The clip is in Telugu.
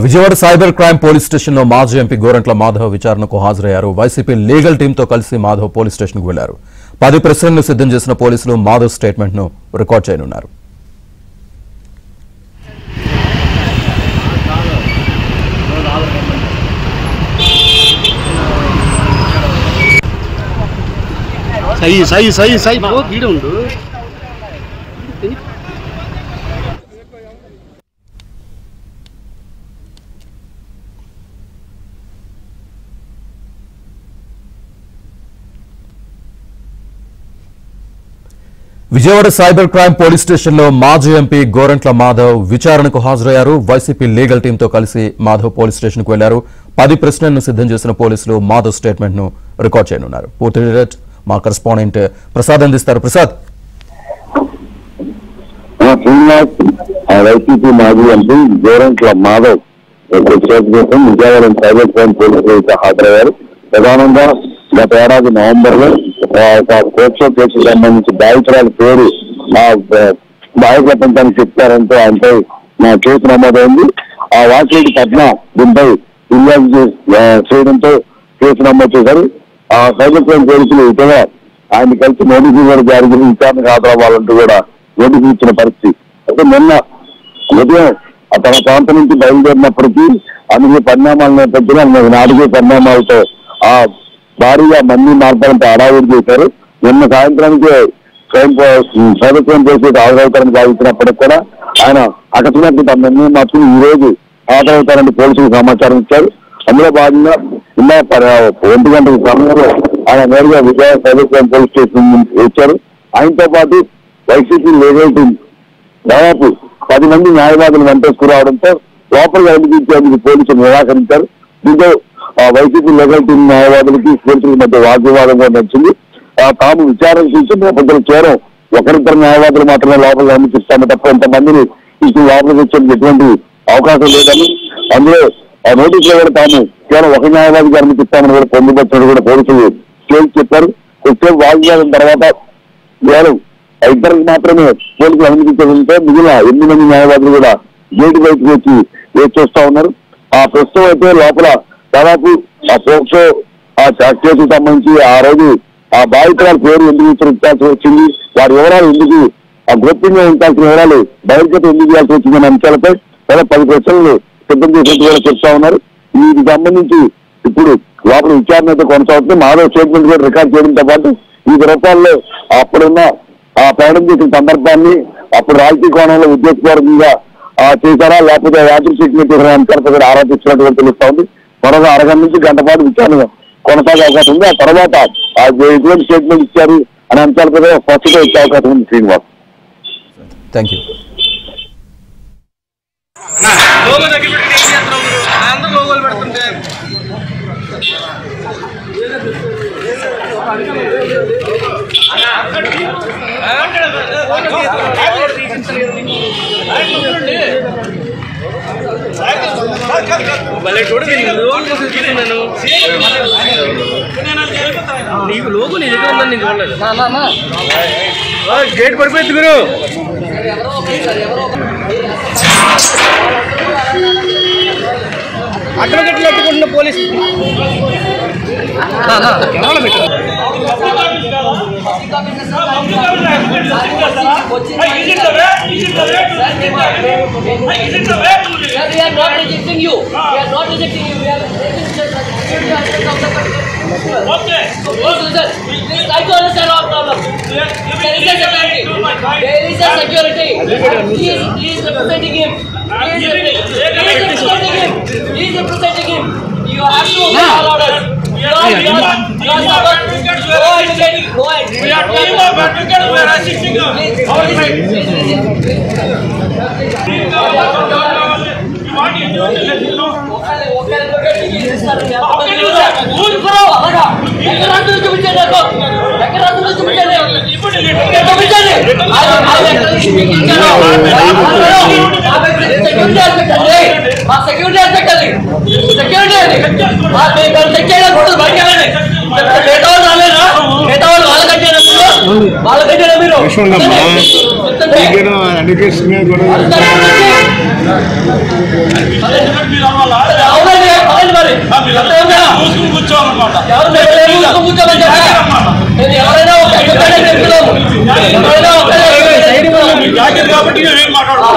Vijayawada cyber crime police station లో మాజీ ఎంపీ గోరంట్ల మాధవ్ విచారణకు హాజరయ్యారు. వైసీపీ లీగల్ టీమ్ తో కలిసి మాధవ్ పోలీస్ స్టేషన్ కు వెళ్లారు. 10 ప్రశ్నలను సిద్ధం చేసిన పోలీసులు మాధవ్ స్టేట్మెంట్ ను రికార్డ్ చేయనున్నారు. सही बहुत भीड़ उंटू Vijayawada cyber crime police station లో మాజీ ఎంపీ గోరంట్ల మాధవ్ విచారణకు హాజరయ్యారు. వైసీపీ లీగల్ టీమ్ తో కలిసి మాధవ్ పోలీస్ స్టేషన్ కు వెళ్లారు. 10 ప్రశ్నలను సిద్ధం చేసిన పోలీసులు మాధవ్ స్టేట్మెంట్ ను రికార్డ్ చేయనున్నారు. పూర్తి డీటెయిల్స్ మా కరెస్పాండెంట్ ప్రసాద్ అందిస్తారు. ప్రసాద్, వైసీపీ మాజీ MP Gorantla Madhav Vijayawada cyber crime పోలీసులు హాజరయ్యారు. ప్రధానంగా గత ఏడాది నవంబర్ లో ఒక కోర్టు కేసుకు సంబంధించి బాధితురాల పేరు బాధితుల ప్రపంచానికి చెప్తారంటూ ఆయనపై కేసు నమోదైంది. ఆ వాకిటి పట్ల దీనిపై ఫిర్యాదు చేయడంతో కేసు నమోదు చేశారు. ఆ సైబర్ క్రైమ్ పోలీసులు ఇటీవల ఆయన కలిసి నోటీసులు కూడా జారీ చేసి విచారణకు హాజరవ్వాలంటూ కూడా నోటీసులు ఇచ్చిన పరిస్థితి. అయితే నిన్న ఉదయం తన ప్రాంతం నుంచి బయలుదేరినప్పటికీ అందుకే పరిణామాల నేపథ్యంలో నాలుగే పరిణామాలతో ఆ భారీగా మంది మార్పాలంటే హడావుడి చేశారు. నిన్న సాయంత్రానికి సైబర్ క్రైమ్ పోలీసులు హాజరవుతారని భావించినప్పటికీ కూడా ఆయన అకస్మాత్తు తమ నిర్ణయం మార్చుకుని ఈ రోజు హాజరవుతారని పోలీసులకు సమాచారం ఇచ్చారు. అందులో భాగంగా ఇలా 1 గంటల సమయంలో ఆయన నేరుగా Vijayawada cyber crime police station వచ్చారు. ఆయనతో పాటు వైసీపీ లీగల్ టీం దాదాపు 10 మంది న్యాయవాదులు వెంటేసుకురావడంతో లోపలికి అనుమతించేందుకు పోలీసులు నిరాకరించారు. దీంతో వైసీపీ లీగల్ టీం న్యాయవాదులకి పోలీసుల మధ్య వాగ్వివాదంగా నడిచింది. తాము విచారణ చూసి నేపథ్యంలో కేవలం ఒకరిద్దరు న్యాయవాదులు మాత్రమే లోపలికి అనుమతిస్తాము తప్ప ఇంతమందిని తీసుకుని లోపలికి వచ్చేందుకు ఎటువంటి అవకాశం లేదని, అందులో ఆ నోటీసులో కూడా తాము కేవలం ఒక న్యాయవాదికి అనుమతిస్తామని కూడా పొందుపరిచినట్టు కూడా పోలీసులు కేసు చెప్పారు. కొద్దిసేపు వాగ్వివాదం తర్వాత కేవలం 2 మాత్రమే పోలీసులు అనుమతించడంతో మిగిలిన 8 మంది న్యాయవాదులు కూడా గేటు బయటకు వచ్చి వేచి చూస్తా ఉన్నారు. ఆ ప్రస్తుతం అయితే లోపల దాదాపు ఆ పోక్సో ఆ కేసుకు సంబంధించి ఆ రోజు ఆ బాధితురాల పేరు ఎందుకు ఇచ్చాల్సి వచ్చింది, వారి వివరాలు ఎందుకు ఆ గోప్యంగా ఉంచాల్సిన వివరాలు బహిర్గతం ఎందుకు చేయాల్సి వచ్చిందనే అంశాలపై దాదాపు 10 ప్రశ్నలు సిద్ధం చేసినట్టు కూడా చెప్తా ఉన్నారు. వీటికి సంబంధించి ఇప్పుడు లోపల విచారణ అయితే కొనసాగుతుంది. మాధవ్ స్టేట్మెంట్ కూడా రికార్డ్ చేయడంతో పాటు ఈ రూపాల్లో అప్పుడున్న ఆ ప్రయాణం చేసిన సందర్భాన్ని అప్పుడు రాజకీయ కోణంలో ఉద్దేశపూర్వకంగా చేశారా లేకపోతే యాదృచ్ఛికంగా అంశాలతో కూడా ఆరాధించినట్టు కూడా తెలుస్తా ఉంది. మరొక అరగంట నుంచి గంట పాటు విచారణ కొనసాగే అవకాశం ఉంది. ఆ తర్వాత ఎటువంటి స్టేట్మెంట్ ఇచ్చారు అనే అంశాలపై స్పష్టత వచ్చే అవకాశం ఉంది. Srinivas, thank you. నీకు లోపు నీ దగ్గర ఉందని నేను చూడలేదు. గేట్ పడిపోయింది మీరు అడ్వకేట్లు అడ్డుకుంటున్న police You have to follow orders. We are team of advocates. We are assisting you. Security aspect అది సెక్యూరిటీ అది చెక్ చేయకూడదు. బయట డేటా వాళ్ళు రాలేదా? డేటా వాళ్ళు వాళ్ళ కట్టారు మీరు అవునండి అవునండి మరి కూర్చోవాలన్నమాట ఎవరైనా కాబట్టి మాట్లాడుతున్నాం.